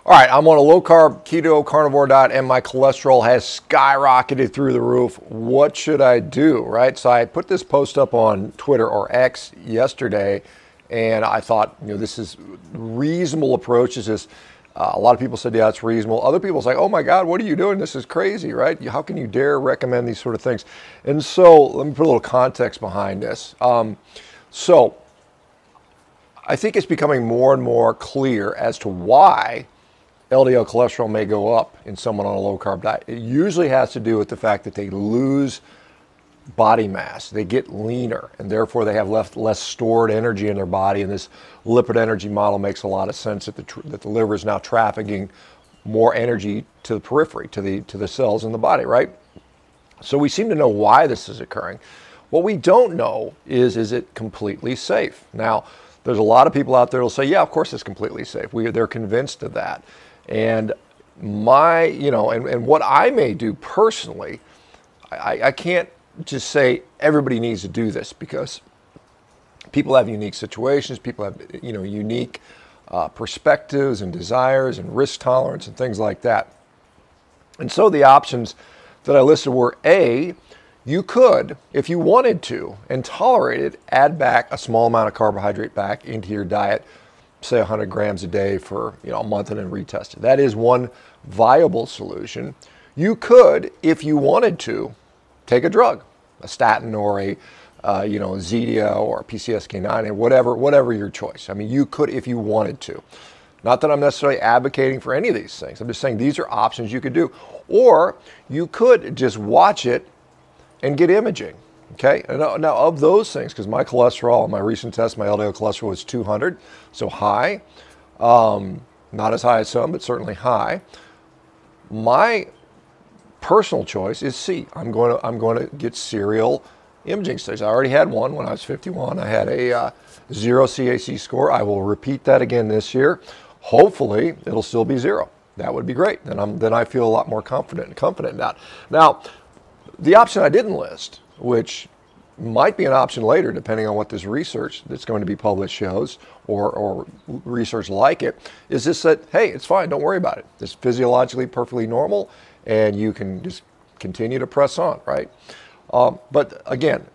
All right, I'm on a low-carb keto carnivore diet and my cholesterol has skyrocketed through the roof. What should I do, right? So I put this post up on Twitter or X yesterday, and I thought, this is reasonable approach. A lot of people said, yeah, it's reasonable. Other people say, oh my God, what are you doing? This is crazy, right? How can you dare recommend these sort of things? And so let me put a little context behind this. So I think it's becoming more and more clear as to why LDL cholesterol may go up in someone on a low-carb diet. It usually has to do with the fact that they lose body mass. They get leaner, and therefore they have less stored energy in their body. And this lipid energy model makes a lot of sense that the liver is now trafficking more energy to the periphery, to the cells in the body, right? So we seem to know why this is occurring. What we don't know is it completely safe? Now, there's a lot of people out there who will say, yeah, of course it's completely safe. They're convinced of that. And and what I may do personally, I can't just say everybody needs to do this, because people have unique situations, people have, unique perspectives and desires and risk tolerance and things like that. And so the options that I listed were: A, you could, if you wanted to and tolerated, add back a small amount of carbohydrate back into your diet, say 100 grams a day for a month, and then retest it. That is one viable solution. You could, if you wanted to, take a drug, a statin or a Zetia or a PCSK9, and whatever your choice. I mean, you could if you wanted to. Not that I'm necessarily advocating for any of these things. I'm just saying these are options you could do. Or you could just watch it and get imaging. Okay, now of those things, because my cholesterol, my recent test, my LDL cholesterol was 200, so high, not as high as some, but certainly high. My personal choice is C. I'm going to get serial imaging studies. I already had one when I was 51. I had a 0 CAC score. I will repeat that again this year. Hopefully, it'll still be 0. That would be great. Then I feel a lot more confident in that. Now, the option I didn't list, which might be an option later depending on what this research that's going to be published shows, or research like it, is just that, hey, it's fine, don't worry about it. It's physiologically perfectly normal, and you can just continue to press on, right? But again,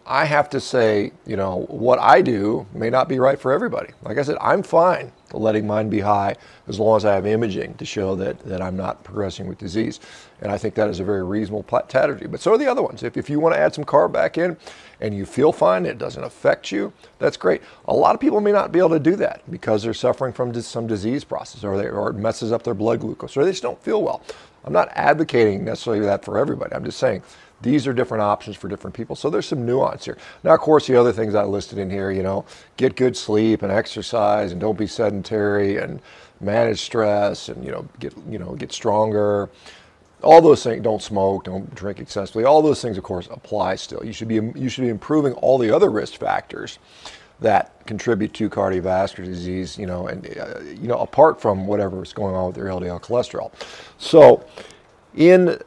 I have to say, what I do may not be right for everybody. Like I said, I'm fine letting mine be high as long as I have imaging to show that I'm not progressing with disease. And I think that is a very reasonable strategy. But so are the other ones. If you want to add some carb back in and you feel fine, it doesn't affect you, that's great. A lot of people may not be able to do that because they're suffering from some disease process, or it messes up their blood glucose, or they just don't feel well. I'm not advocating necessarily that for everybody. I'm just saying these are different options for different people. So there's some nuance here. Now, of course, the other things I listed in here, get good sleep and exercise, and don't be sedentary, and manage stress, and get stronger. All those things. Don't smoke, don't drink excessively. All those things, of course, apply still. You should be improving all the other risk factors that contribute to cardiovascular disease, apart from whatever is going on with your LDL cholesterol. So in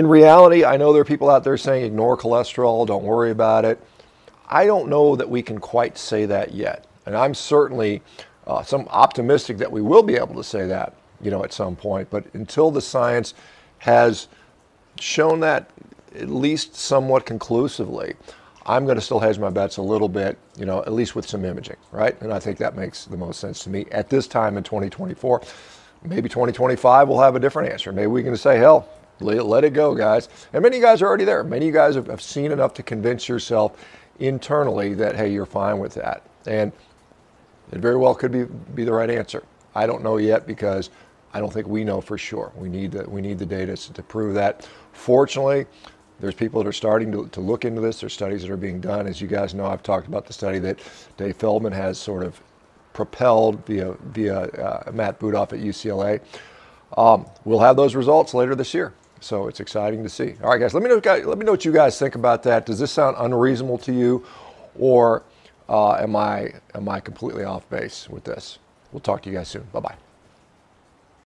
reality, I know there are people out there saying ignore cholesterol, don't worry about it. I don't know that we can quite say that yet. And I'm certainly some optimistic that we will be able to say that, at some point. But until the science has shown that at least somewhat conclusively, I'm going to still hedge my bets a little bit, at least with some imaging, right? And I think that makes the most sense to me at this time in 2024. Maybe 2025 we'll have a different answer. Maybe we can say, hell, let it go, guys. And many of you guys are already there. Many of you guys have seen enough to convince yourself internally that, hey, you're fine with that. And it very well could be the right answer. I don't know yet, because I don't think we know for sure. We need the data to prove that. Fortunately, there's people that are starting to look into this. There's studies that are being done. As you guys know, I've talked about the study that Dave Feldman has sort of propelled via Matt Budoff at UCLA. We'll have those results later this year. So it's exciting to see. All right, guys, let me know what you guys think about that. Does this sound unreasonable to you, or am I completely off base with this? We'll talk to you guys soon. Bye-bye.